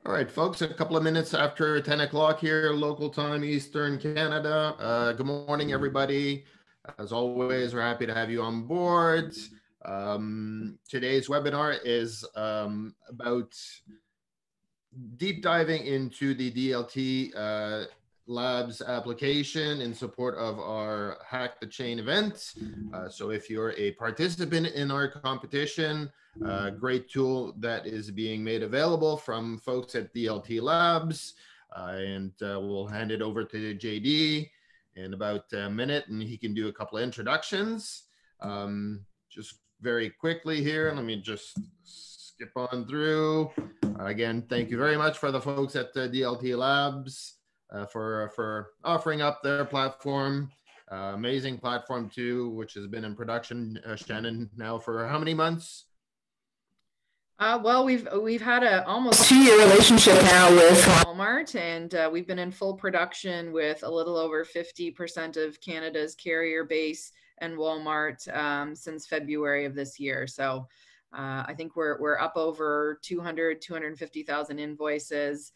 All right, folks, a couple of minutes after 10 o'clock here, local time, Eastern Canada. Good morning, everybody. As always, we're happy to have you on board. Today's webinar is about deep diving into the DLT Labs application in support of our Hack the Chain event. So if you're a participant in our competition, great tool that is being made available from folks at DLT Labs. And we'll hand it over to JD in about a minute, and he can do a couple of introductions. Just very quickly here, let me just skip on through. Again, thank you very much for the folks at DLT Labs for offering up their platform. Amazing platform too, which has been in production, Shannon, now for how many months? Well, we've had a almost 2-year relationship now with Walmart, and we've been in full production with a little over 50% of Canada's carrier base and Walmart since February of this year. So I think we're up over 250,000 invoices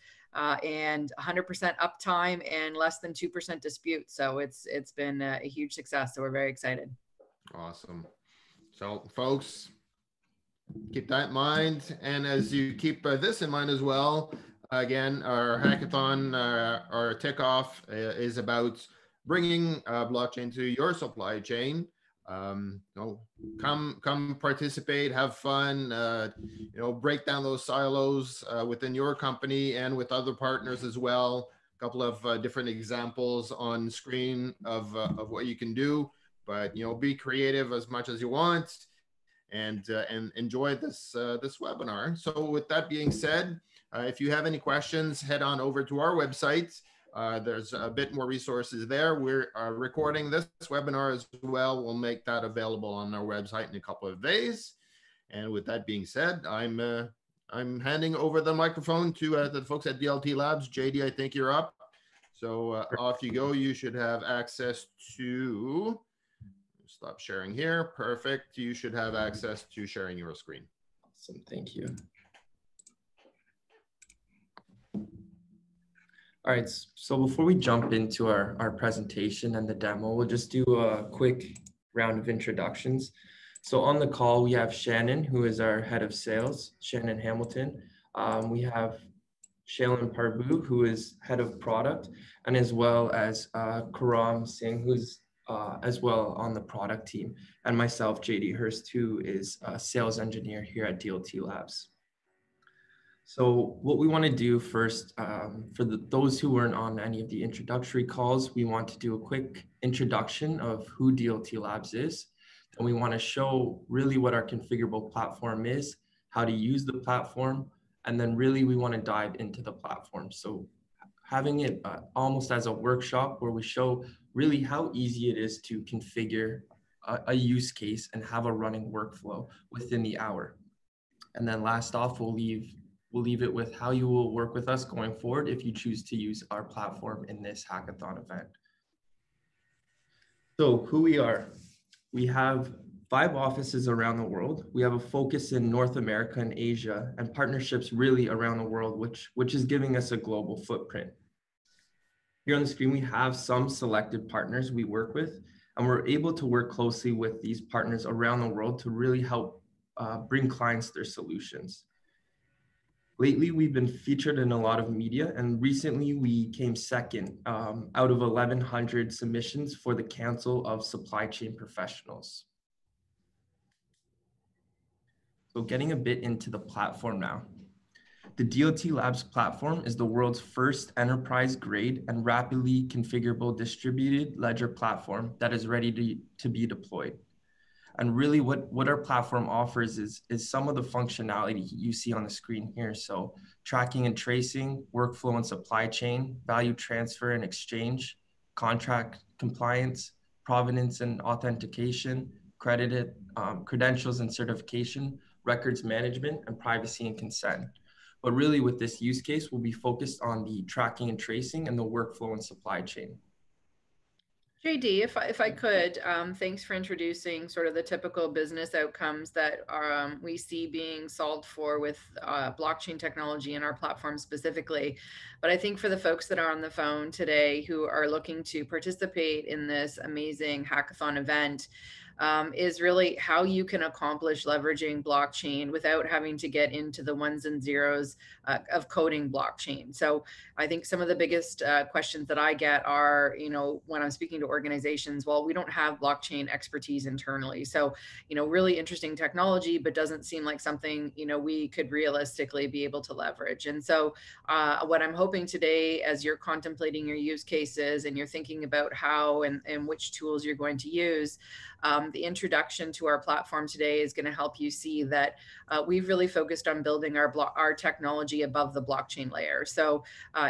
and 100% uptime and less than 2% dispute. So it's been a huge success. So we're very excited. Awesome. So folks, keep that in mind. And as you keep this in mind as well, again, our hackathon, our kickoff is about bringing blockchain to your supply chain. Come participate, have fun, break down those silos within your company and with other partners as well. A couple of different examples on screen of what you can do, but be creative as much as you want and enjoy this webinar. So with that being said, if you have any questions, head on over to our website. There's a bit more resources there. We're recording this webinar as well. We'll make that available on our website in a couple of days. And with that being said, I'm handing over the microphone to the folks at DLT Labs. JD, I think you're up. So off you go. You should have access to, stop sharing here. Perfect. You should have access to sharing your screen. Awesome. Thank you. All right, so before we jump into our presentation and the demo, we'll just do a quick round of introductions. So on the call, we have Shannon, who is our head of sales, Shannon Hamilton. We have Shailen Parbu, who is head of product, and as well as Karam Singh, who's as well on the product team, and myself, JD Hurst, who is a sales engineer here at DLT Labs. So what we want to do first, for those who weren't on any of the introductory calls, we want to do a quick introduction of who DLT Labs is. And we want to show really what our configurable platform is, how to use the platform, and then really we want to dive into the platform. So having it almost as a workshop where we show really how easy it is to configure a use case and have a running workflow within the hour. And then last off, we'll leave it with how you will work with us going forward if you choose to use our platform in this hackathon event. So who we are. We have 5 offices around the world. We have a focus in North America and Asia and partnerships really around the world, which is giving us a global footprint. Here on the screen, we have some selected partners we work with, and we're able to work closely with these partners around the world to really help bring clients their solutions. Lately, we've been featured in a lot of media, and recently we came second out of 1,100 submissions for the Council of Supply Chain Professionals. So getting a bit into the platform now. The DLT Labs platform is the world's first enterprise-grade and rapidly configurable distributed ledger platform that is ready to be deployed. And really what our platform offers is some of the functionality you see on the screen here. So tracking and tracing, workflow and supply chain, value transfer and exchange, contract compliance, provenance and authentication, credentials and certification, records management, and privacy and consent. But really with this use case, we'll be focused on the tracking and tracing and the workflow and supply chain. JD, if I could, thanks for introducing sort of the typical business outcomes that we see being solved for with blockchain technology in our platform specifically. But I think for the folks that are on the phone today who are looking to participate in this amazing hackathon event, is really how you can accomplish leveraging blockchain without having to get into the ones and zeros of coding blockchain. So I think some of the biggest questions that I get are, when I'm speaking to organizations, well, we don't have blockchain expertise internally. So, really interesting technology, but doesn't seem like something, we could realistically be able to leverage. And so what I'm hoping today, as you're contemplating your use cases and you're thinking about how and which tools you're going to use, the introduction to our platform today is going to help you see that we've really focused on building our technology above the blockchain layer. So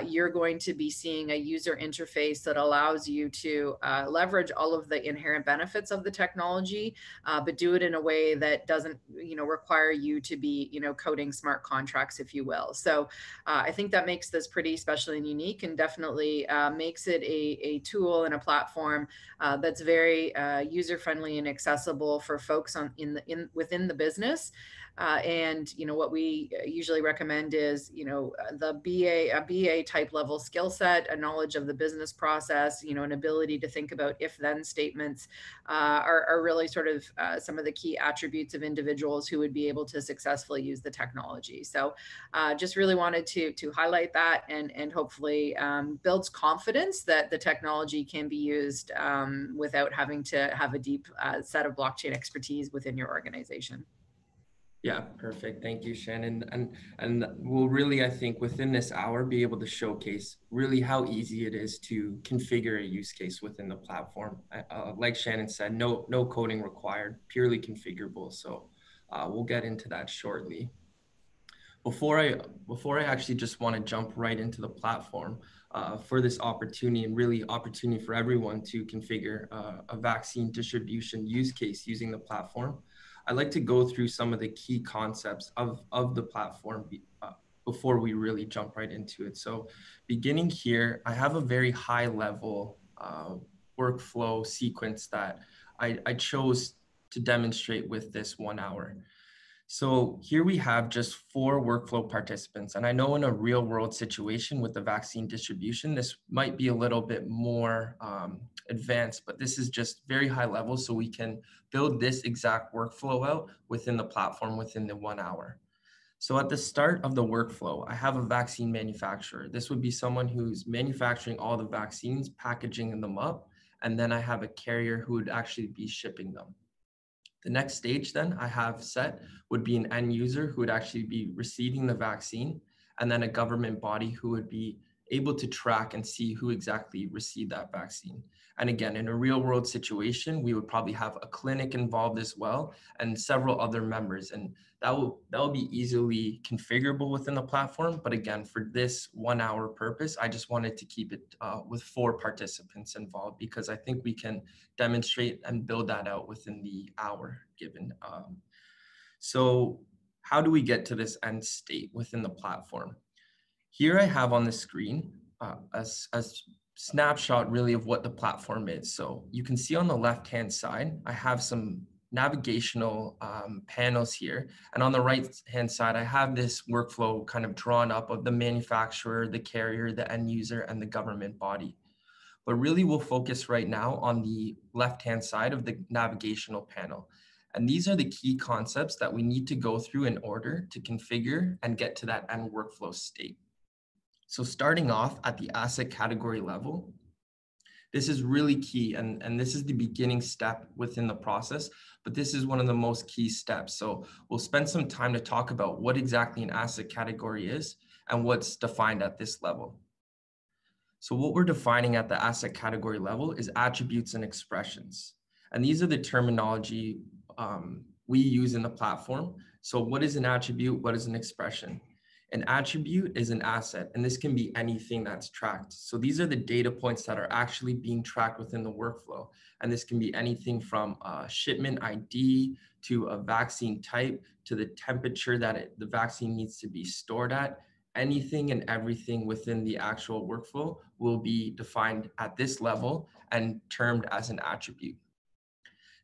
you're going to be seeing a user interface that allows you to leverage all of the inherent benefits of the technology, but do it in a way that doesn't, require you to be, coding smart contracts, if you will. So I think that makes this pretty special and unique, and definitely makes it a tool and a platform that's very user-friendly and accessible for folks within the business. And what we usually recommend is a BA type level skill set, a knowledge of the business process, an ability to think about if-then statements are really sort of some of the key attributes of individuals who would be able to successfully use the technology. So just really wanted to highlight that, and hopefully builds confidence that the technology can be used without having to have a deep set of blockchain expertise within your organization. Yeah, perfect. Thank you, Shannon. And we'll really, I think, within this hour, be able to showcase really how easy it is to configure a use case within the platform. Like Shannon said, no coding required, purely configurable. So we'll get into that shortly. Before I actually just want to jump right into the platform for this opportunity, and really opportunity for everyone to configure a vaccine distribution use case using the platform, I'd like to go through some of the key concepts of the platform before we really jump right into it. So beginning here, I have a very high level workflow sequence that I chose to demonstrate with this 1 hour. So here we have just 4 workflow participants. And I know in a real world situation with the vaccine distribution, this might be a little bit more advanced, but this is just very high level. So we can build this exact workflow out within the platform within the 1 hour. So at the start of the workflow, I have a vaccine manufacturer. This would be someone who's manufacturing all the vaccines, packaging them up. And then I have a carrier who would actually be shipping them. The next stage then I have set would be an end user who would actually be receiving the vaccine, and then a government body who would be able to track and see who exactly received that vaccine. And again, in a real world situation, we would probably have a clinic involved as well and several other members. And that will be easily configurable within the platform. But again, for this 1 hour purpose, I just wanted to keep it with 4 participants involved, because I think we can demonstrate and build that out within the hour given. So how do we get to this end state within the platform? Here I have on the screen a snapshot really of what the platform is. So you can see on the left-hand side, I have some navigational panels here. And on the right-hand side, I have this workflow kind of drawn up of the manufacturer, the carrier, the end user, and the government body. But really we'll focus right now on the left-hand side of the navigational panel. And these are the key concepts that we need to go through in order to configure and get to that end workflow state. So starting off at the asset category level, this is really key, and this is the beginning step within the process, but this is one of the most key steps. So we'll spend some time to talk about what exactly an asset category is and what's defined at this level. So what we're defining at the asset category level is attributes and expressions. And these are the terminology we use in the platform. So what is an attribute? What is an expression? An attribute is an asset, and this can be anything that's tracked. So these are the data points that are actually being tracked within the workflow. And this can be anything from a shipment ID to a vaccine type to the temperature that the vaccine needs to be stored at. anything and everything within the actual workflow will be defined at this level and termed as an attribute.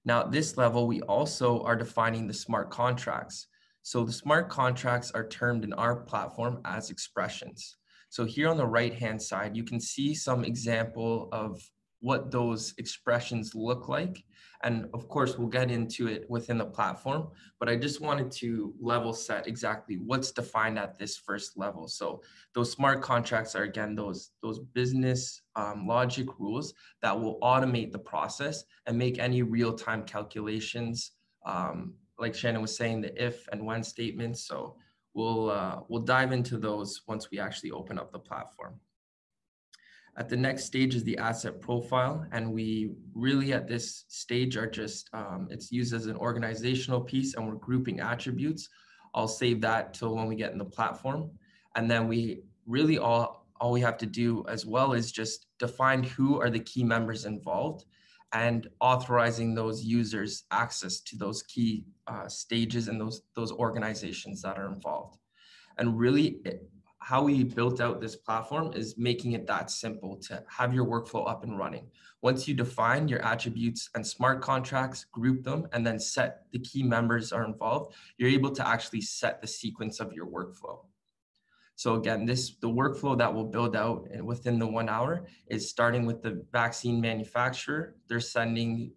Now, at this level, we also are defining the smart contracts. So the smart contracts are termed in our platform as expressions. So here on the right-hand side, you can see some example of what those expressions look like. And of course, we'll get into it within the platform, but I just wanted to level set exactly what's defined at this first level. So those smart contracts are, again, those business logic rules that will automate the process and make any real-time calculations, like Shannon was saying, the if and when statements. So we'll dive into those once we actually open up the platform. At the next stage is the asset profile. And we really at this stage are just, it's used as an organizational piece and we're grouping attributes. I'll save that till when we get in the platform. And then we really all we have to do as well is just define who are the key members involved and authorizing those users access to those key stages and those organizations that are involved. And really, how we built out this platform is making it that simple to have your workflow up and running. Once you define your attributes and smart contracts, group them, and then set the key members are involved, you're able to actually set the sequence of your workflow. So again, the workflow that we'll build out within the 1 hour is starting with the vaccine manufacturer. They're sending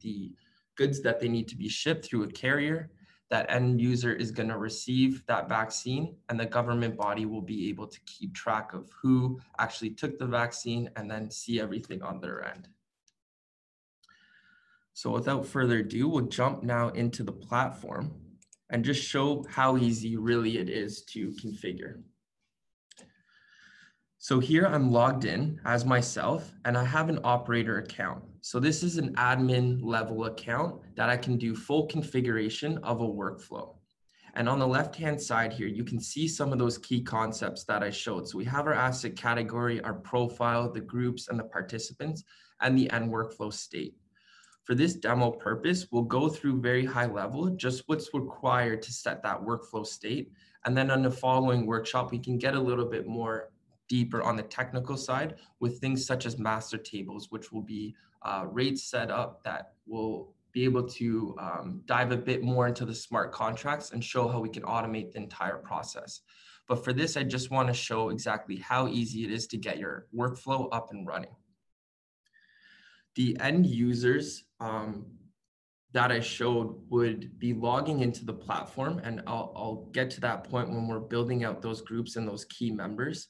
the goods that they need to be shipped through a carrier. That end user is going to receive that vaccine, and the government body will be able to keep track of who actually took the vaccine and then see everything on their end. So without further ado, we'll jump now into the platform and just show how easy really it is to configure. So here I'm logged in as myself and I have an operator account. So this is an admin level account that I can do full configuration of a workflow. And on the left-hand side here, you can see some of those key concepts that I showed. So we have our asset category, our profile, the groups and the participants, and the end workflow state. For this demo purpose, we'll go through very high level, just what's required to set that workflow state. And then on the following workshop, we can get a little bit more deeper on the technical side with things such as master tables, which will be rates set up that will be able to dive a bit more into the smart contracts and show how we can automate the entire process. But for this, I just want to show exactly how easy it is to get your workflow up and running. The end users that I showed would be logging into the platform, and I'll get to that point when we're building out those groups and those key members.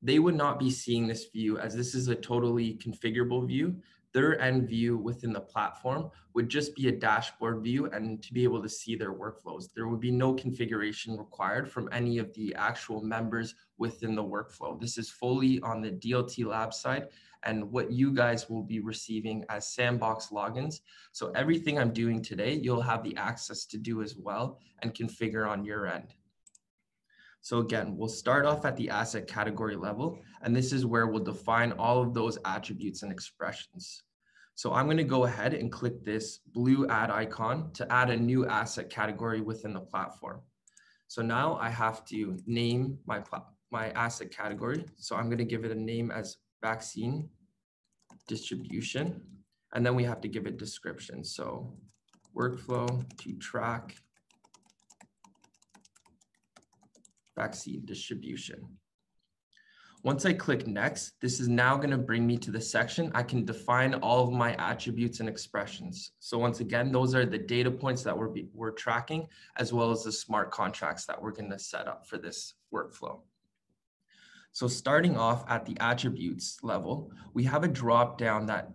They would not be seeing this view as this is a totally configurable view. Their end view within the platform would just be a dashboard view and to be able to see their workflows. There would be no configuration required from any of the actual members within the workflow. This is fully on the DLT Labs side and what you guys will be receiving as Sandbox logins. So everything I'm doing today, you'll have the access to do as well and configure on your end. So again, we'll start off at the asset category level, and this is where we'll define all of those attributes and expressions. So I'm going to go ahead and click this blue add icon to add a new asset category within the platform. So now I have to name my asset category. So I'm going to give it a name as vaccine distribution, and then we have to give it description. So workflow to track vaccine distribution. Once I click next, this is now going to bring me to the section I can define all of my attributes and expressions. So once again, those are the data points that we're tracking, as well as the smart contracts that we're going to set up for this workflow. So starting off at the attributes level, we have a drop down that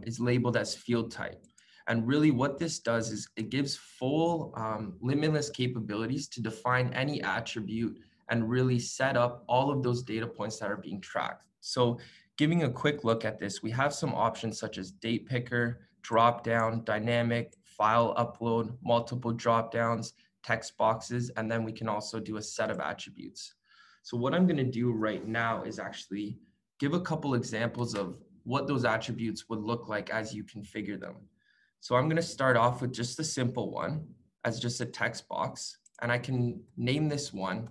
is labeled as field type. And really what this does is it gives full limitless capabilities to define any attribute and really set up all of those data points that are being tracked. So giving a quick look at this, we have some options such as date picker, drop down, dynamic, file upload, multiple drop downs, text boxes, and then we can also do a set of attributes. So what I'm going to do right now is actually give a couple examples of what those attributes would look like as you configure them. So I'm going to start off with just a simple one as just a text box, and I can name this one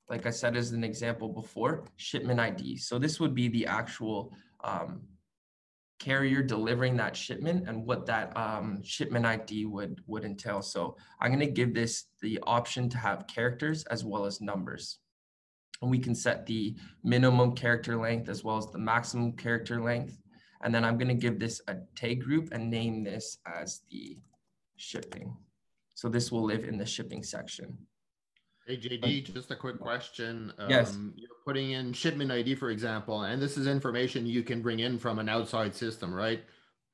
like I said, as an example before, shipment ID. So this would be the actual carrier delivering that shipment and what that shipment ID would entail. So I'm going to give this the option to have characters as well as numbers. And we can set the minimum character length as well as the maximum character length. And then I'm going to give this a tag group and name this as the shipping. So this will live in the shipping section. Hey, JD, just a quick question. Yes. You're putting in shipment ID, for example, and this is information you can bring in from an outside system, right?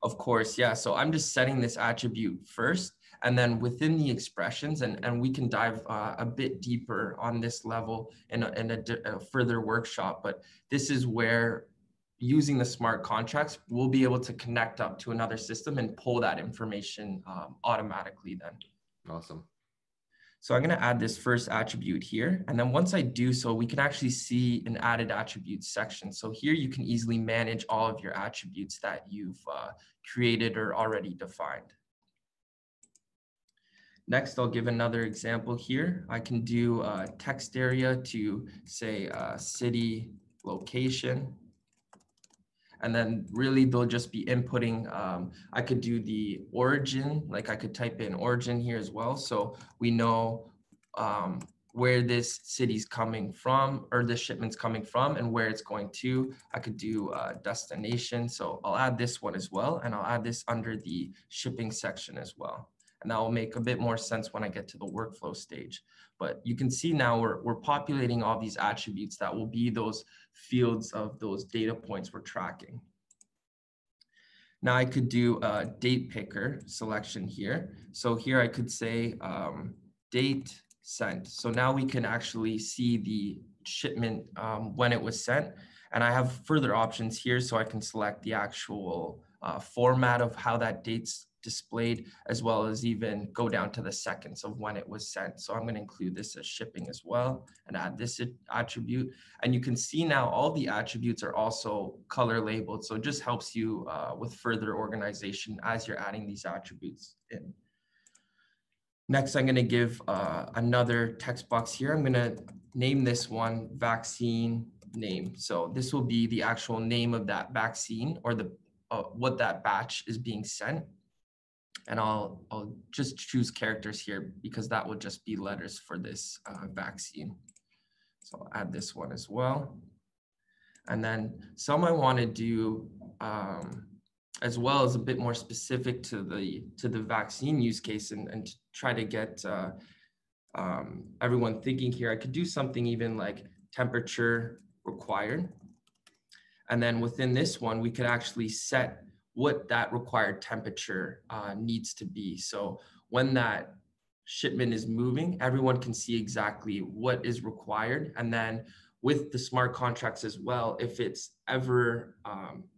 Of course, yeah. So I'm just setting this attribute first, and then within the expressions, and we can dive a bit deeper on this level in a further workshop, but this is where using the smart contracts, we'll be able to connect up to another system and pull that information automatically then. Awesome. So I'm going to add this first attribute here. And then once I do so, we can actually see an added attributes section. So here you can easily manage all of your attributes that you've created or already defined. Next, I'll give another example here. I can do a text area to say city location. And then really they'll just be inputting, I could do the origin, like I could type in origin here as well. So we know where this city's coming from or the shipment's coming from and where it's going to. I could do destination. So I'll add this one as well. And I'll add this under the shipping section as well. And that will make a bit more sense when I get to the workflow stage. But you can see now we're populating all these attributes that will be those fields of those data points we're tracking. Now I could do a date picker selection here. So here I could say date sent. So now we can actually see the shipment when it was sent. And I have further options here so I can select the actual format of how that date's displayed, as well as even go down to the seconds of when it was sent. So I'm going to include this as shipping as well and add this attribute. And you can see now all the attributes are also color labeled. So it just helps you with further organization as you're adding these attributes in. Next, I'm going to give another text box here. I'm going to name this one vaccine name. So this will be the actual name of that vaccine or the what that batch is being sent. And I'll just choose characters here because that would just be letters for this vaccine. So I'll add this one as well. And then some I want to do as well as a bit more specific to the vaccine use case and to try to get everyone thinking here. I could do something even like temperature required. And then within this one, we could actually set what that required temperature needs to be. So when that shipment is moving, everyone can see exactly what is required. And then with the smart contracts as well, if it's ever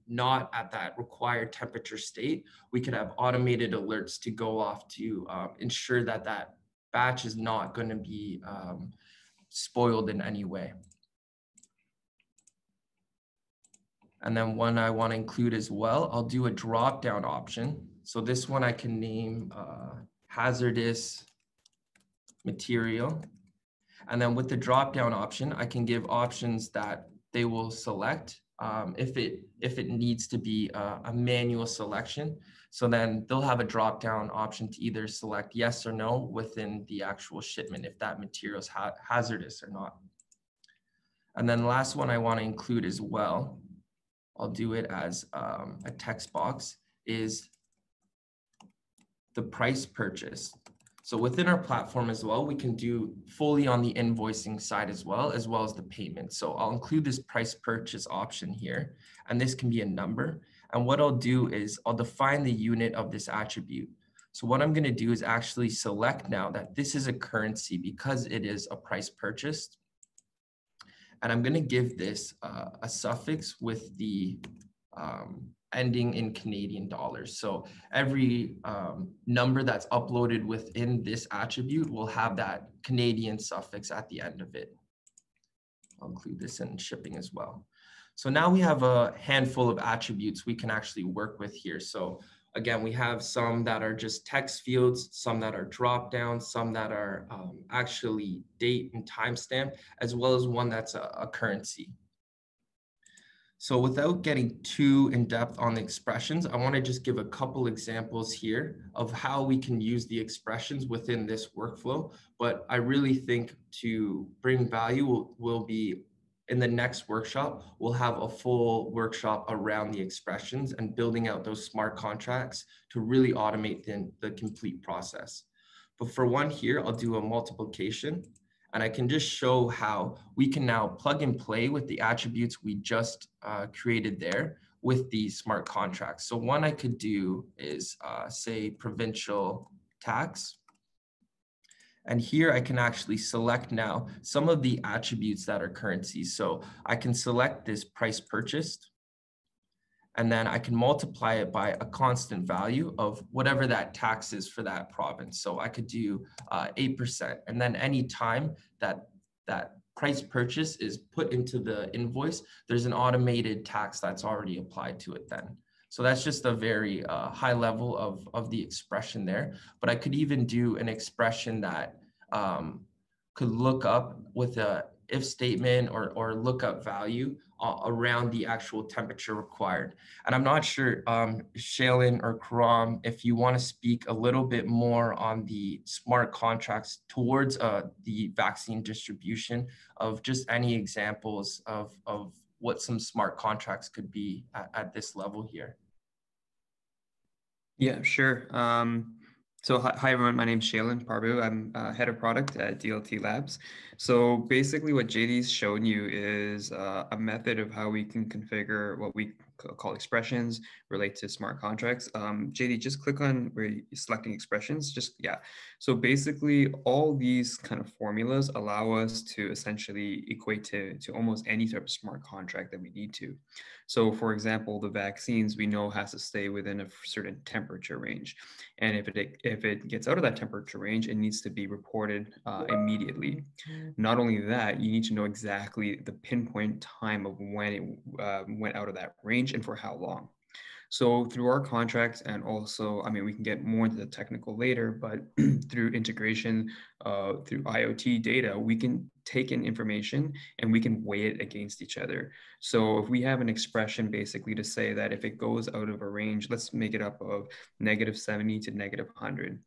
not at that required temperature state, we could have automated alerts to go off to ensure that that batch is not going to be spoiled in any way. And then one I want to include as well, I'll do a drop-down option. So this one I can name hazardous material. And then with the drop-down option, I can give options that they will select if it needs to be a manual selection. So then they'll have a drop-down option to either select yes or no within the actual shipment, if that material is hazardous or not. And then the last one I want to include as well, I'll do it as a text box, is the price purchase. So within our platform as well, we can do fully on the invoicing side as well as the payment. So I'll include this price purchase option here, and this can be a number. And what I'll do is I'll define the unit of this attribute. So what I'm going to do is actually select now that this is a currency because it is a price purchased. And I'm going to give this a suffix with the ending in Canadian dollars. So every number that's uploaded within this attribute will have that Canadian suffix at the end of it. I'll include this in shipping as well. So now we have a handful of attributes we can actually work with here. So Again, we have some that are just text fields, some that are drop downs, some that are actually date and timestamp, as well as one that's a currency. So without getting too in depth on the expressions, I want to just give a couple examples here of how we can use the expressions within this workflow. But I really think to bring value will be in the next workshop, we'll have a full workshop around the expressions and building out those smart contracts to really automate the complete process. But for one here, I'll do a multiplication. And I can just show how we can now plug and play with the attributes we just created there with the smart contracts. So one I could do is say provincial tax. And here I can actually select now some of the attributes that are currencies. So I can select this price purchased, and then I can multiply it by a constant value of whatever that tax is for that province. So I could do 8%. And then any time that price purchase is put into the invoice, there's an automated tax that's already applied to it then. So that's just a very high level of the expression there. But I could even do an expression that could look up with a if statement or lookup value around the actual temperature required. And I'm not sure, Shailin or Karam, if you want to speak a little bit more on the smart contracts towards the vaccine distribution, of just any examples of what some smart contracts could be at this level here. Yeah, sure. So hi everyone, my name is Shailin Parbu. I'm head of product at DLT Labs. So basically what JD's shown you is a method of how we can configure what we call expressions relate to smart contracts. JD, just click on where you're selecting expressions, yeah. So basically all these kind of formulas allow us to essentially equate to almost any type of smart contract that we need to. So for example, the vaccines we know has to stay within a certain temperature range. And if it gets out of that temperature range, it needs to be reported immediately. Not only that, you need to know exactly the pinpoint time of when it went out of that range and for how long. So through our contracts, and also, I mean, we can get more into the technical later, but through integration, through IoT data, we can take in information and we can weigh it against each other. So if we have an expression basically to say that if it goes out of a range, let's make it up of -70 to -100.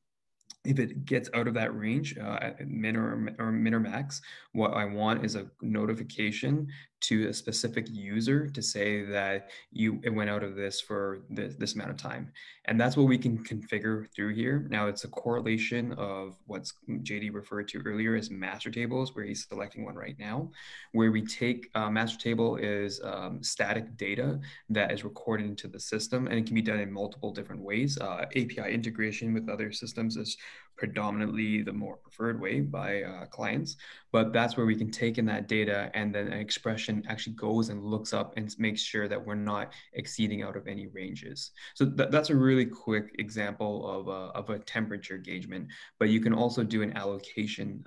If it gets out of that range, min or max, what I want is a notification to a specific user to say that it went out of this for this amount of time. And that's what we can configure through here. Now it's a correlation of what's JD referred to earlier as master tables, where he's selecting one right now, where we take master table is static data that is recorded into the system, and it can be done in multiple different ways. API integration with other systems is predominantly the more preferred way by clients, but that's where we can take in that data, and then an expression actually goes and looks up and makes sure that we're not exceeding out of any ranges. So that's a really quick example of a temperature engagement, but you can also do an allocation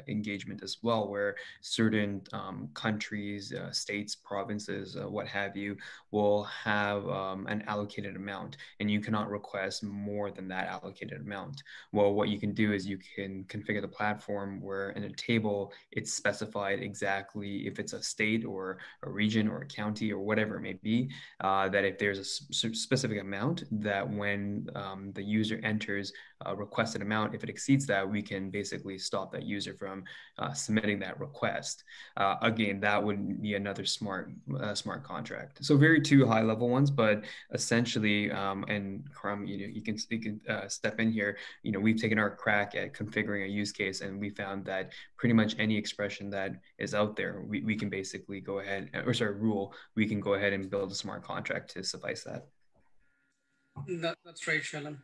engagement as well, where certain countries, states, provinces, what have you, will have an allocated amount, and you cannot request more than that allocated amount. Well, what you can do is you can configure the platform where in a table, it's specified exactly if it's a state or a region or a county or whatever it may be, that if there's a specific amount, that when the user enters a requested amount, if it exceeds that, we can basically stop that user from submitting that request. Again, that would be another smart contract. So very two high level ones, but essentially, and Karam, you can step in here. We've taken our crack at configuring a use case, and we found that pretty much any expression that is out there, we can basically go ahead, we can go ahead and build a smart contract to suffice that. That's right, Shailin.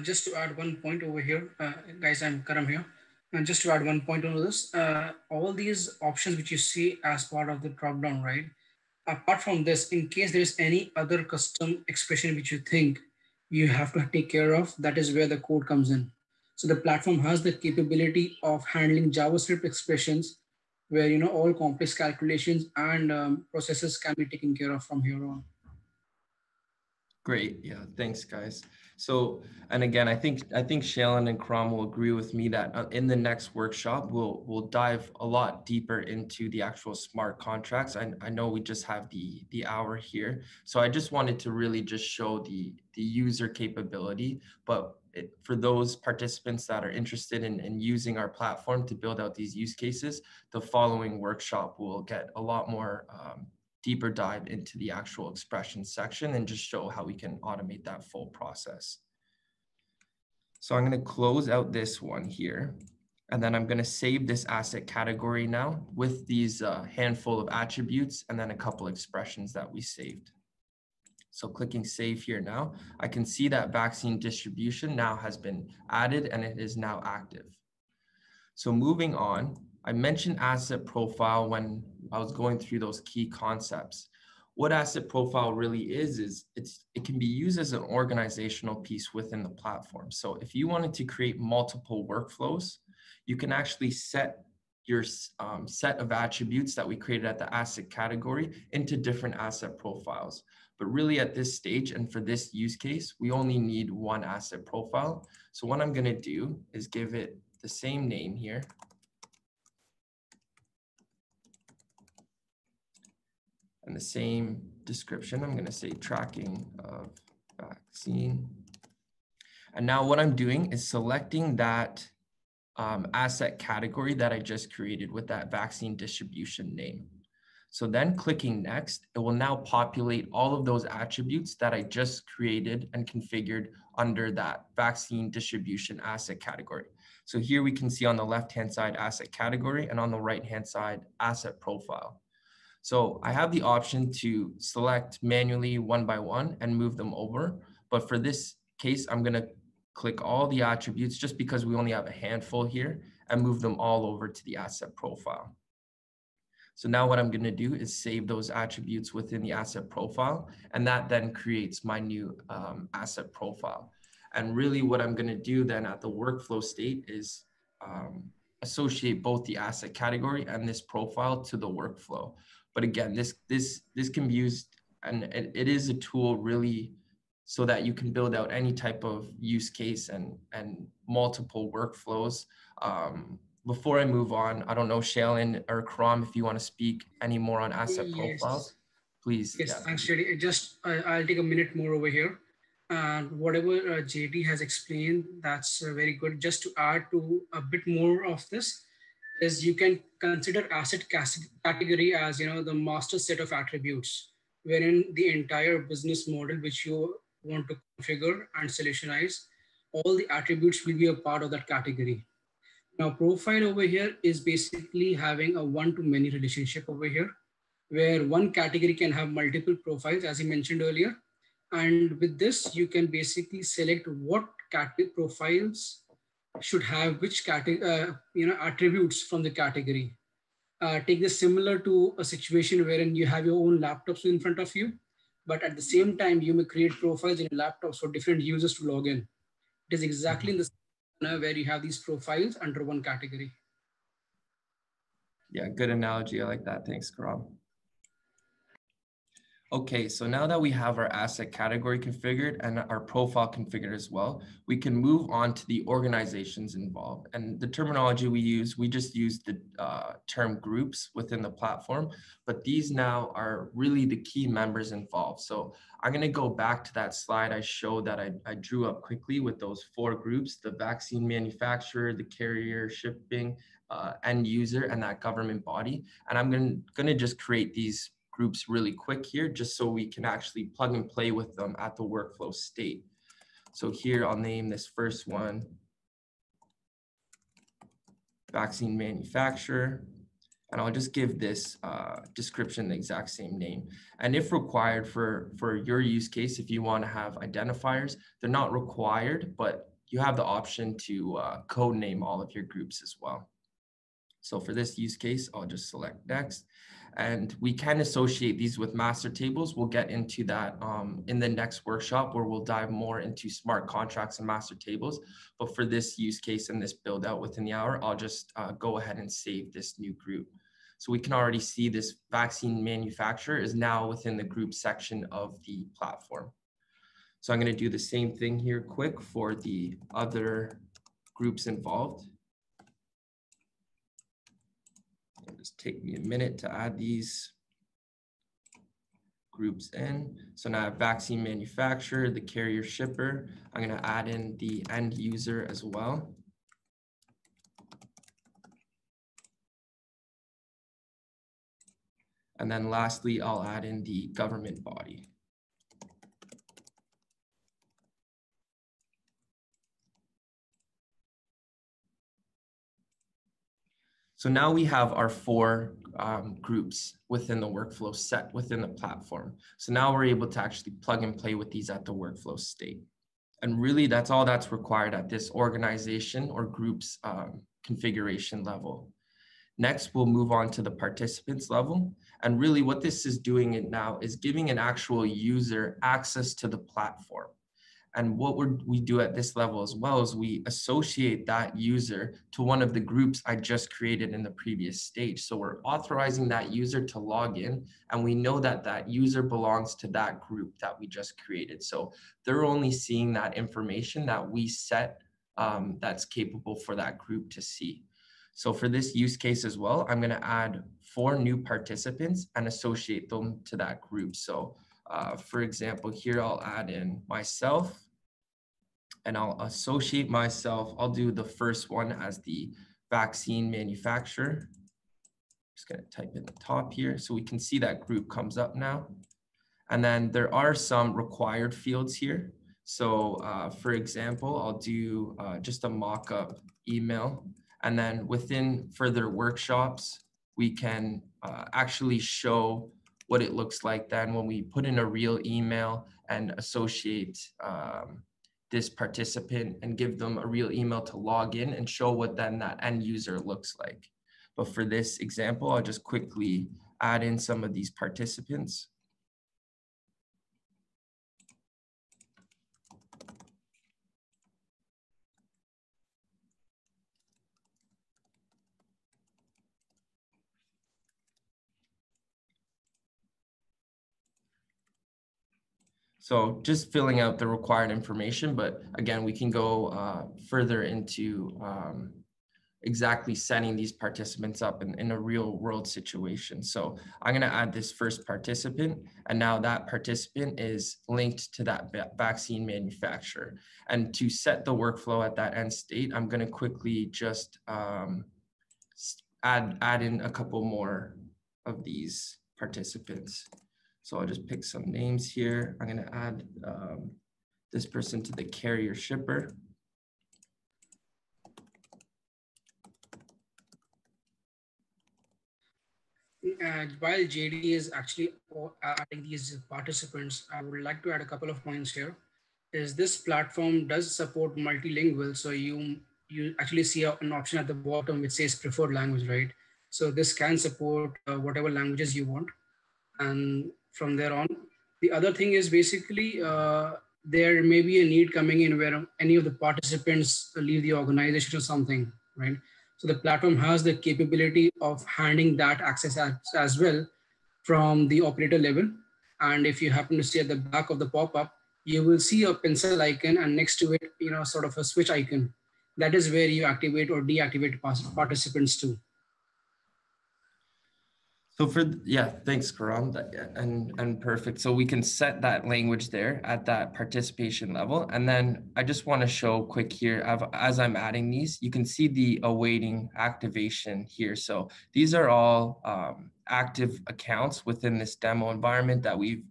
Just to add one point over here, guys, I'm Karam here. And just to add one point on this, all these options which you see as part of the dropdown, right? Apart from this, in case there is any other custom expression which you think you have to take care of, that is where the code comes in. So the platform has the capability of handling JavaScript expressions where, all complex calculations and processes can be taken care of from here on. Great. Yeah. Thanks, guys. So, and again, I think Shaylin and Kram will agree with me that in the next workshop, we'll dive a lot deeper into the actual smart contracts. I know we just have the hour here, so I just wanted to really just show the user capability. But for those participants that are interested in using our platform to build out these use cases, the following workshop will get a lot more deeper dive into the actual expression section and just show how we can automate that full process. So I'm going to close out this one here, and then I'm going to save this asset category now with these handful of attributes and then a couple expressions that we saved. So clicking save here now, I can see that vaccine distribution now has been added and it is now active. So moving on, I mentioned asset profile when I was going through those key concepts. What asset profile really is it can be used as an organizational piece within the platform. So if you wanted to create multiple workflows, you can actually set your set of attributes that we created at the asset category into different asset profiles. But really at this stage and for this use case, we only need one asset profile. So what I'm going to do is give it the same name here. And the same description. I'm going to say tracking of vaccine. And now what I'm doing is selecting that asset category that I just created with that vaccine distribution name. So then clicking next, it will now populate all of those attributes that I just created and configured under that vaccine distribution asset category. So here we can see on the left-hand side asset category and on the right-hand side asset profile. So I have the option to select manually one by one and move them over. But for this case, I'm going to click all the attributes just because we only have a handful here and move them all over to the asset profile. So now what I'm going to do is save those attributes within the asset profile, and that then creates my new asset profile. And really what I'm going to do then at the workflow state is associate both the asset category and this profile to the workflow. But again, this can be used, and it is a tool really so that you can build out any type of use case and multiple workflows. Before I move on, I don't know, Shaylin or Kram, if you want to speak any more on asset profiles, please. Yes, yeah. thanks, JD. I'll take a minute more over here. And whatever JD has explained, that's very good. Just to add to a bit more of this, is you can consider asset category as the master set of attributes, wherein the entire business model which you want to configure and solutionize, all the attributes will be a part of that category. Now, profile over here is basically having a one-to-many relationship over here, where one category can have multiple profiles, as I mentioned earlier. And with this, you can basically select what category profiles should have which category, attributes from the category. Take this similar to a situation wherein you have your own laptops in front of you, but at the same time, you may create profiles in your laptops for different users to log in. It is exactly in the same where you have these profiles under one category. Yeah, good analogy. I like that. Thanks, Karam. Okay, so now that we have our asset category configured and our profile configured as well, we can move on to the organizations involved. And the terminology we just use the term groups within the platform, but these now are really the key members involved. So I'm going to go back to that slide I showed that I drew up quickly with those 4 groups: the vaccine manufacturer, the carrier shipping, end user, and that government body. And I'm going to just create these groups really quick here, just so we can actually plug and play with them at the workflow state. So here I'll name this first one vaccine manufacturer, and I'll just give this description the exact same name. And if required for your use case, if you want to have identifiers, they're not required, but you have the option to code name all of your groups as well. So for this use case, I'll just select next. And we can associate these with master tables. We'll get into that in the next workshop, where we'll dive more into smart contracts and master tables. But for this use case and this build out within the hour, I'll just go ahead and save this new group. So we can already see this vaccine manufacturer is now within the group section of the platform. So I'm going to do the same thing here quick for the other groups involved. It'll just take me a minute to add these groups in. So now I have vaccine manufacturer, the carrier shipper. I'm going to add in the end user as well. And then lastly, I'll add in the government body. So now we have our four groups within the workflow set within the platform. So now we're able to actually plug and play with these at the workflow state. And really that's all that's required at this organization or groups configuration level. Next, we'll move on to the participants level. And really what this is doing it now is giving an actual user access to the platform. And what we do at this level as well is we associate that user to one of the groups I just created in the previous stage. So we're authorizing that user to log in, and we know that that user belongs to that group that we just created. So they're only seeing that information that we set that's capable for that group to see. So for this use case as well, I'm going to add 4 new participants and associate them to that group. So for example, here I'll add in myself and I'll associate myself. I'll do the first one as the vaccine manufacturer. Just going to type in the top here so we can see that group comes up now. And then there are some required fields here. So for example, I'll do just a mock-up email. And then within further workshops, we can actually show what it looks like then when we put in a real email and associate this participant and give them a real email to log in and show what then that end user looks like. But for this example, I'll just quickly add in some of these participants. So just filling out the required information, but again, we can go further into exactly setting these participants up in a real world situation. So I'm going to add this first participant, and now that participant is linked to that vaccine manufacturer. And to set the workflow at that end state, I'm going to quickly just add in a couple more of these participants. So I'll just pick some names here. I'm going to add this person to the carrier shipper. While JD is actually adding these participants, I would like to add a couple of points here. Is this platform does support multilingual, so you actually see an option at the bottom which says preferred language, right? So this can support whatever languages you want. And from there on, the other thing is basically there may be a need coming in where any of the participants leave the organization or something, right? So the platform has the capability of handing that access as well from the operator level. And if you happen to see at the back of the pop-up, you will see a pencil icon and next to it, sort of a switch icon. That is where you activate or deactivate participants too. So thanks, Karam, and perfect. So we can set that language there at that participation level. And then I just want to show quick here, as I'm adding these, you can see the awaiting activation here. So these are all active accounts within this demo environment that we've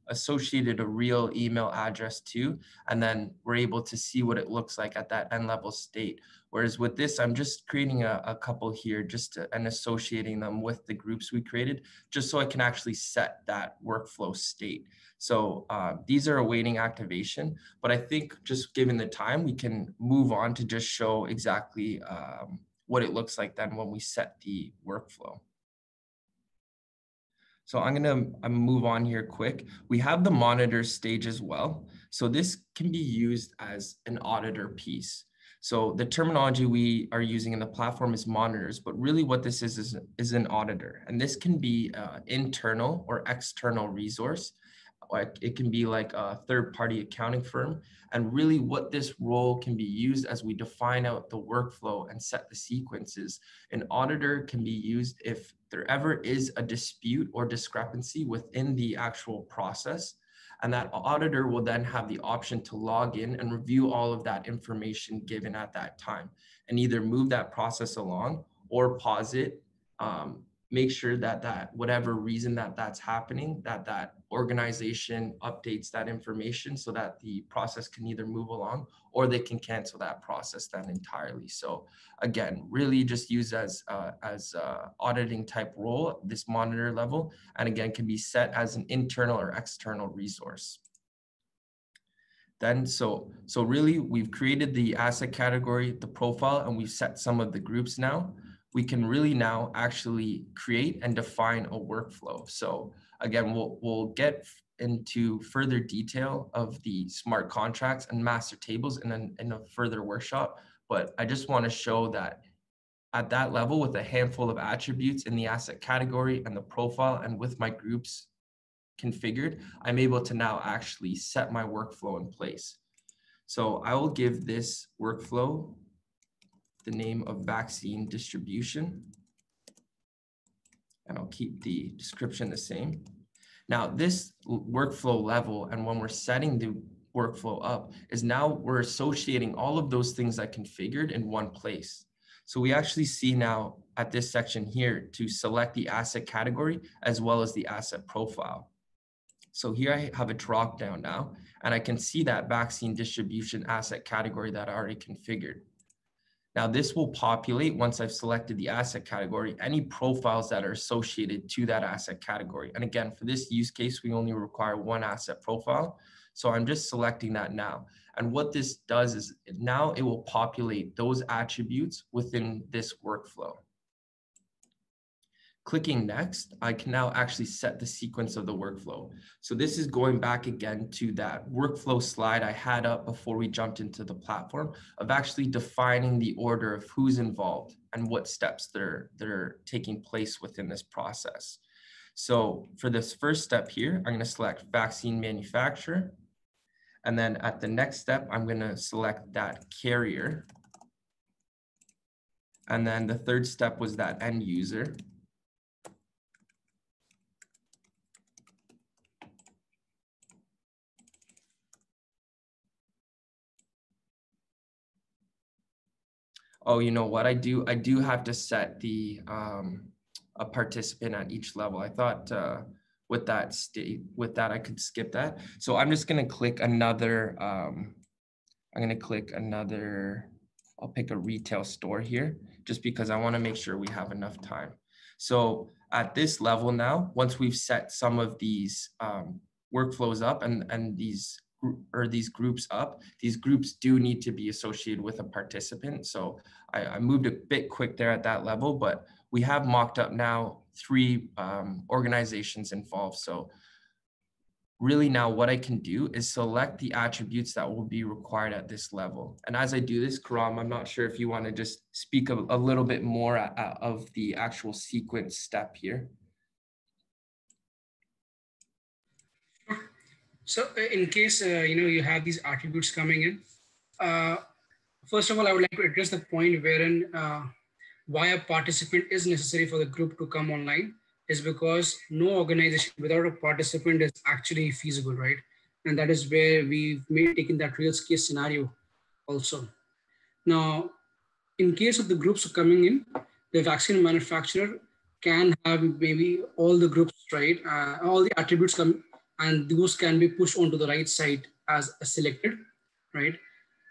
associated a real email address to, and then we're able to see what it looks like at that end level state. Whereas with this, I'm just creating a couple here and associating them with the groups we created, just so I can actually set that workflow state. So these are awaiting activation, but I think just given the time, we can move on to just show exactly what it looks like then when we set the workflow. So I'm going to move on here quick. We have the monitor stage as well. So this can be used as an auditor piece. So the terminology we are using in the platform is monitors, but really what this is an auditor. And this can be internal or external resource. it can be like a third-party accounting firm. And really what this role can be used as we define out the workflow and set the sequences. An auditor can be used if there ever is a dispute or discrepancy within the actual process. And that auditor will then have the option to log in and review all of that information given at that time and either move that process along or pause it, make sure that whatever reason that's happening, that organization updates that information so that the process can either move along or they can cancel that process then entirely. So again, really just used as auditing type role, this monitor level, and again, can be set as an internal or external resource. Then, so really we've created the asset category, the profile, and we've set some of the groups now. We can really now actually create and define a workflow. So again, we'll get into further detail of the smart contracts and master tables in a further workshop. But I just want to show that at that level with a handful of attributes in the asset category and the profile and with my groups configured, I'm able to now actually set my workflow in place. So I will give this workflow the name of vaccine distribution, and I'll keep the description the same. Now this workflow level, and when we're setting the workflow up, is now we're associating all of those things I configured in one place. So we actually see now at this section here to select the asset category as well as the asset profile. So here I have a drop down now, and I can see that vaccine distribution asset category that I already configured. Now this will populate once I've selected the asset category, any profiles that are associated to that asset category. And again, for this use case, we only require one asset profile. So I'm just selecting that now. And what this does is now it will populate those attributes within this workflow. Clicking next, I can now actually set the sequence of the workflow. So this is going back again to that workflow slide I had up before we jumped into the platform of actually defining the order of who's involved and what steps that are taking place within this process. So for this first step here, I'm going to select vaccine manufacturer. And then at the next step, I'm going to select that carrier. And then the third step was that end user. Oh, you know what? I do have to set the a participant at each level. I thought with that I could skip that. So I'm just gonna click another. I'll pick a retail store here, just because I want to make sure we have enough time. So at this level now, once we've set some of these workflows up and these groups up, these groups do need to be associated with a participant. So I moved a bit quick there at that level, but we have mocked up now 3 organizations involved. So really now what I can do is select the attributes that will be required at this level. And as I do this, Karam, I'm not sure if you want to just speak a little bit more of the actual sequence step here. So in case, you have these attributes coming in, first of all, I would like to address the point wherein why a participant is necessary for the group to come online is because no organization without a participant is actually feasible, right? And that is where we've taken that real case scenario also. Now, in case of the groups coming in, the vaccine manufacturer can have maybe all the groups, right? All the attributes come, and those can be pushed onto the right side as selected, right?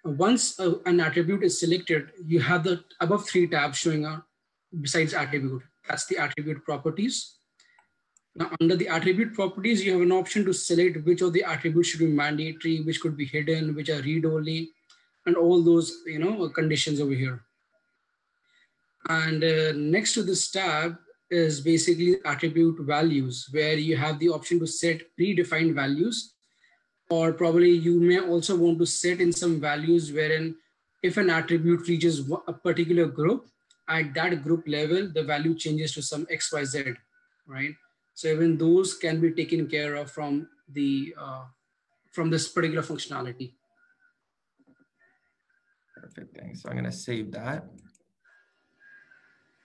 Once an attribute is selected, you have the above 3 tabs showing up besides attribute. That's the attribute properties. Now, under the attribute properties, you have an option to select which of the attributes should be mandatory, which could be hidden, which are read-only, and all those conditions over here. And next to this tab is basically attribute values, where you have the option to set predefined values, or probably you may also want to set in some values wherein if an attribute reaches a particular group, at that group level, the value changes to some XYZ, right? So even those can be taken care of from the from this particular functionality. Perfect, thanks. So I'm gonna save that.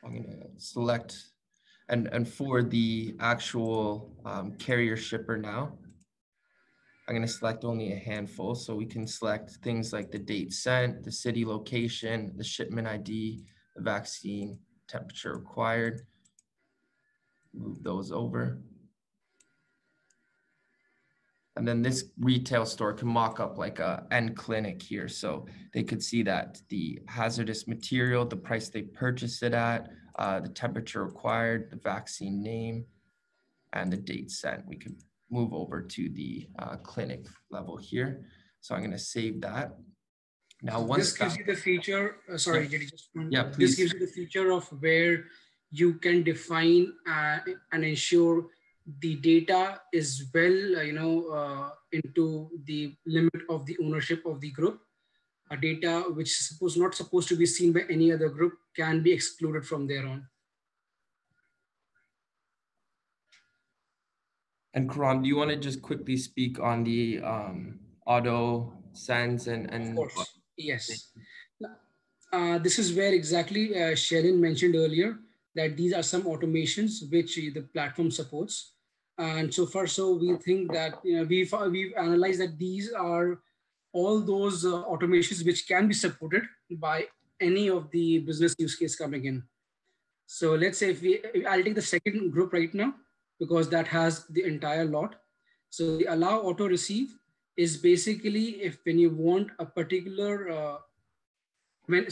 I'm gonna select, and for the actual carrier shipper now, I'm gonna select only a handful. So we can select things like the date sent, the city location, the shipment ID, the vaccine, temperature required. Move those over. And then this retail store can mock up like a end clinic here. So they could see that the hazardous material, the price they purchased it at, the temperature required, the vaccine name, and the date sent. We can move over to the clinic level here. So I'm gonna save that. Now, so once this gives you the feature, sorry, yeah. JD, just Yeah, please. This gives you the feature of where you can define and ensure the data is well, into the limit of the ownership of the group. Data which is not supposed to be seen by any other group can be excluded from there on. And Karan, do you want to just quickly speak on the auto sends and Of course, yes. This is where exactly Sharon mentioned earlier that these are some automations which the platform supports. And so far, so we think that we've analyzed that these are all those automations which can be supported by any of the business use case coming in. So let's say I'll take the second group right now because that has the entire lot. So the allow auto receive is basically when you want a particular when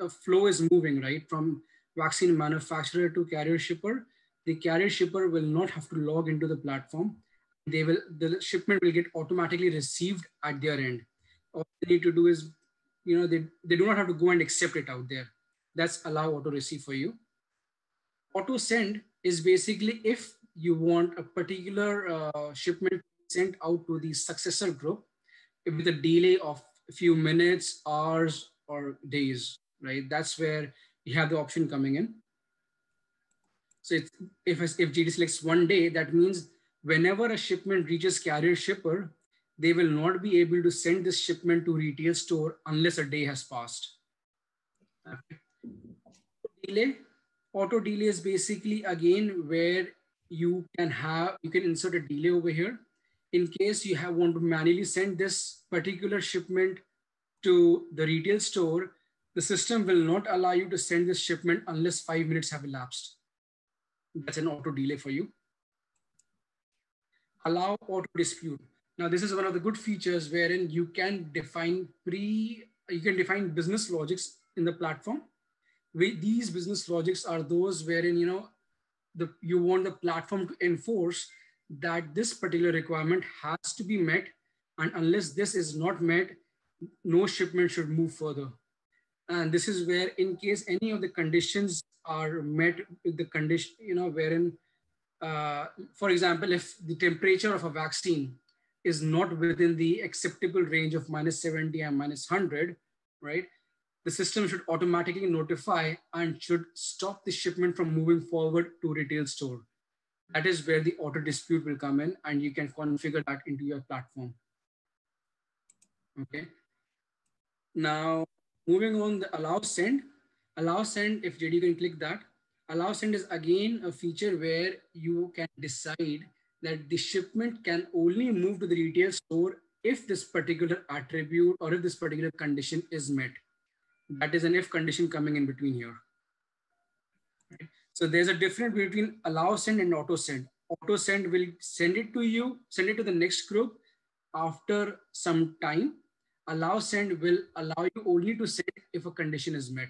a flow is moving right from vaccine manufacturer to carrier shipper, the carrier shipper will not have to log into the platform. The shipment will get automatically received at their end. All they need to do is, they do not have to go and accept it out there. That's allow auto receive for you. Auto send is basically if you want a particular shipment sent out to the successor group with a delay of a few minutes, hours, or days, right? That's where you have the option coming in. So if GD selects 1 day, that means whenever a shipment reaches carrier shipper, they will not be able to send this shipment to retail store unless a day has passed. Auto delay is basically again where you can insert a delay over here. In case you want to manually send this particular shipment to the retail store, the system will not allow you to send this shipment unless 5 minutes have elapsed. That's an auto delay for you. Allow auto dispute. Now, this is one of the good features wherein you can define business logics in the platform. These business logics are those wherein you want the platform to enforce that this particular requirement has to be met, and unless this is not met, no shipment should move further. And this is where, in case any of the conditions are met with the condition, wherein, for example, if the temperature of a vaccine is not within the acceptable range of -70 and -100, right? The system should automatically notify and should stop the shipment from moving forward to retail store. That is where the auto dispute will come in, and you can configure that into your platform. Okay. Now, moving on, the allow send. Allow send, if JD can click that. Allow send is again a feature where you can decide that the shipment can only move to the retail store if this particular attribute or if this particular condition is met. That is an if condition coming in between here. Right? So there's a difference between allow send and auto send. Auto send will send it to you, send it to the next group after some time. Allow send will allow you only to send if a condition is met.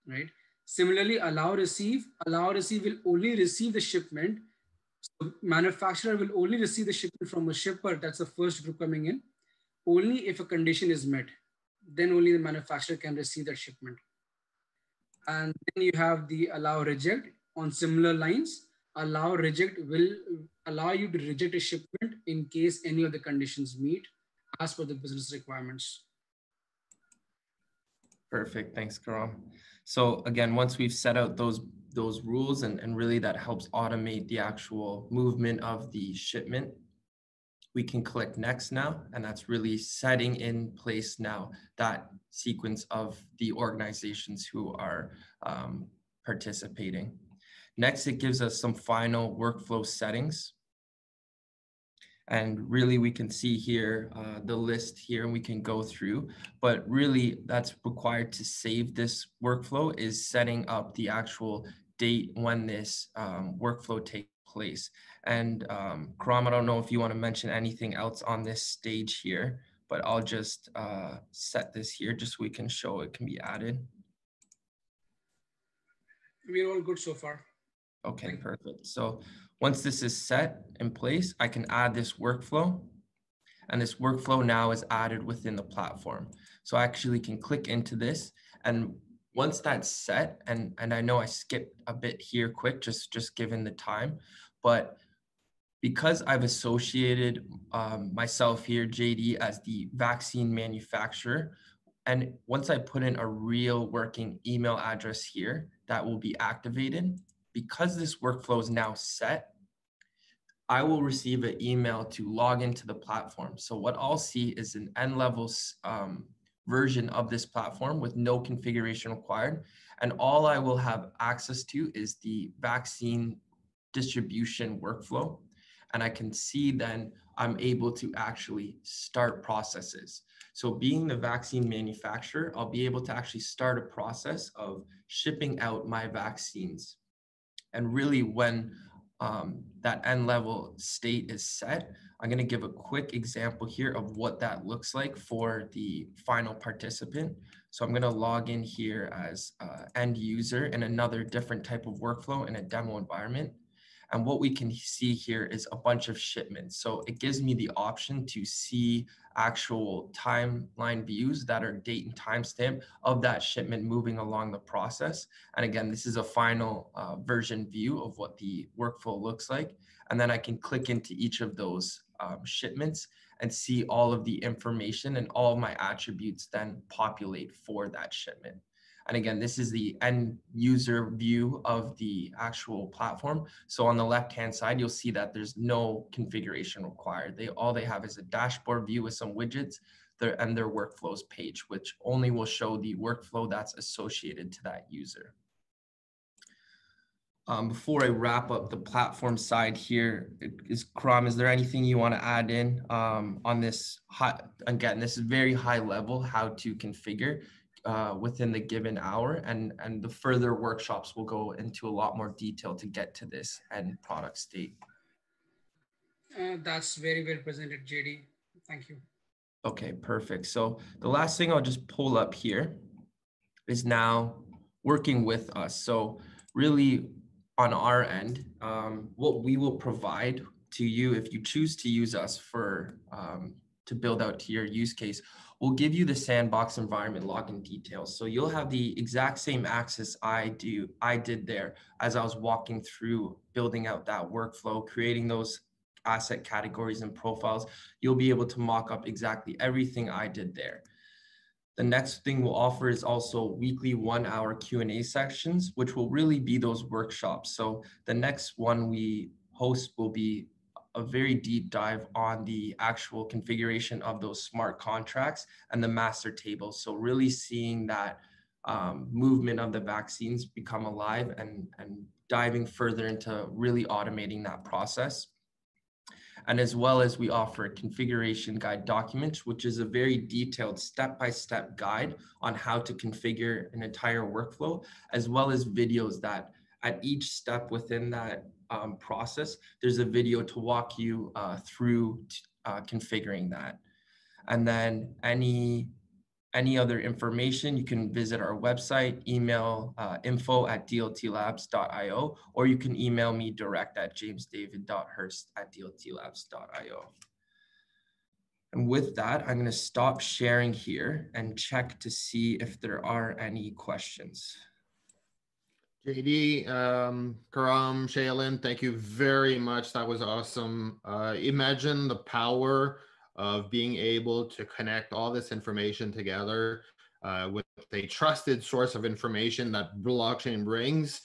Right? Similarly, allow receive will only receive the shipment. So manufacturer will only receive the shipment from a shipper. That's the first group coming in. Only if a condition is met. Then only the manufacturer can receive that shipment. And then you have the allow reject on similar lines. Allow reject will allow you to reject a shipment in case any of the conditions meet as per the business requirements. Perfect. Thanks, Karam. So again, once we've set out those those rules, and really that helps automate the actual movement of the shipment. We can click next now, and that's really setting in place now that sequence of the organizations who are participating. Next, it gives us some final workflow settings. And really we can see here the list here, and we can go through, but really that's required to save this workflow is setting up the actual date when this workflow takes place. And Karam, I don't know if you want to mention anything else on this stage here, but I'll just set this here just so we can show it can be added. We're all good so far. Okay, perfect. So once this is set in place, I can add this workflow, and this workflow now is added within the platform. So I actually can click into this, and once that's set, and I know I skipped a bit here quick, just given the time, but because I've associated myself here, JD, as the vaccine manufacturer, and once I put in a real working email address here, that will be activated. Because this workflow is now set, I will receive an email to log into the platform. So what I'll see is an N-level version of this platform with no configuration required. And all I will have access to is the vaccine distribution workflow. And I can see then I'm able to actually start processes. So being the vaccine manufacturer, I'll be able to actually start a process of shipping out my vaccines. And really when that N-level state is set, I'm going to give a quick example here of what that looks like for the final participant. So I'm going to log in here as end user in another different type of workflow in a demo environment. And what we can see here is a bunch of shipments. So it gives me the option to see actual timeline views that are date and timestamp of that shipment moving along the process. And again, this is a final version view of what the workflow looks like. And then I can click into each of those shipments and see all of the information, and all of my attributes then populate for that shipment. And again, this is the end user view of the actual platform. So on the left-hand side, you'll see that there's no configuration required. All they have is a dashboard view with some widgets and their workflows page, which only will show the workflow that's associated to that user. Before I wrap up the platform side here, Karam, is there anything you want to add in on this? Again, this is very high level, how to configure within the given hour, and the further workshops will go into a lot more detail to get to this end product state. That's very well presented, JD. Thank you. Okay, perfect. So the last thing I'll just pull up here is now working with us. So really on our end, what we will provide to you if you choose to use us for to build out to your use case, we'll give you the Sandbox environment login details. So you'll have the exact same access I did there as I was walking through building out that workflow, creating those asset categories and profiles. You'll be able to mock up exactly everything I did there. The next thing we'll offer is also weekly 1-hour Q&A sections, which will really be those workshops. So the next one we host will be a very deep dive on the actual configuration of those smart contracts and the master table. So really seeing that movement of the vaccines become alive and diving further into really automating that process. And as well as we offer a configuration guide document, which is a very detailed step-by-step guide on how to configure an entire workflow, as well as videos that at each step within that process, there's a video to walk you through configuring that. And then any other information, you can visit our website, email info@dltlabs.io, or you can email me direct at jamesdavid.hurst@dltlabs.io. And with that, I'm going to stop sharing here and check to see if there are any questions. JD, Karam, Shaylin, thank you very much. That was awesome. Imagine the power of being able to connect all this information together with a trusted source of information that blockchain brings.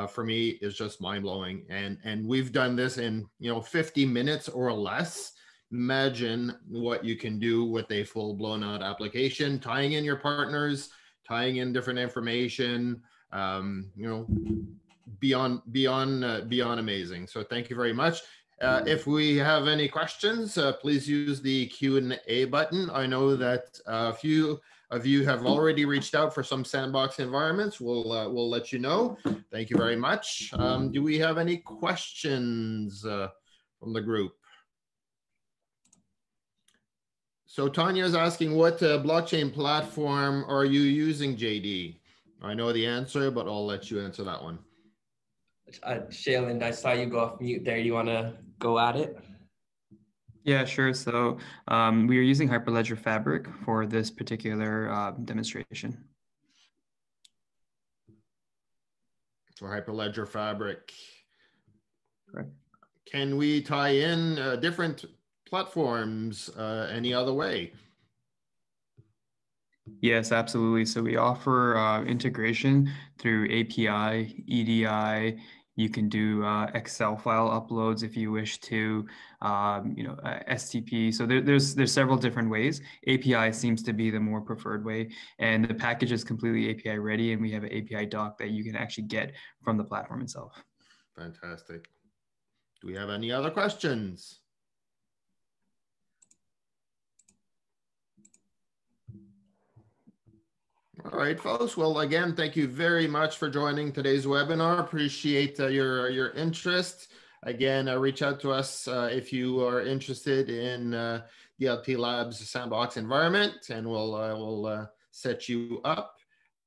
for me is just mind-blowing. And we've done this in 50 minutes or less. Imagine what you can do with a full blown out application, tying in your partners, tying in different information, beyond amazing. So thank you very much. If we have any questions, please use the Q&A button. I know that a few of you have already reached out for some Sandbox environments. We'll let you know. Thank you very much. Do we have any questions from the group? So Tanya is asking, what blockchain platform are you using, JD? I know the answer, but I'll let you answer that one. Shaylin, I saw you go off mute there. You want to go at it? Yeah, sure. So we are using Hyperledger Fabric for this particular demonstration. For Hyperledger Fabric. Correct. Can we tie in different platforms any other way? Yes, absolutely. So we offer integration through API, EDI. You can do Excel file uploads if you wish to, STP. So there's several different ways. API seems to be the more preferred way, and the package is completely API ready, and we have an API doc that you can actually get from the platform itself. Fantastic. Do we have any other questions? All right, folks. Well, again, thank you very much for joining today's webinar. Appreciate your interest. Again, reach out to us if you are interested in DLT Labs Sandbox environment, and we'll set you up.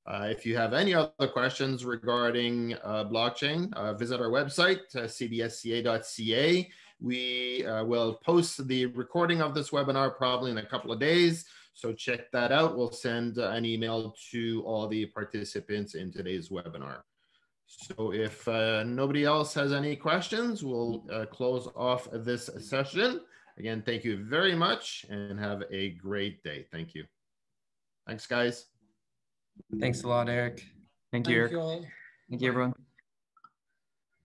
If you have any other questions regarding blockchain, visit our website, cbsca.ca. We will post the recording of this webinar probably in a couple of days. So check that out. We'll send an email to all the participants in today's webinar. So if nobody else has any questions, we'll close off this session. Again, thank you very much and have a great day. Thank you. Thanks, guys. Thanks a lot, Eric. Thank you, Eric. Thank you all. Thank you, everyone.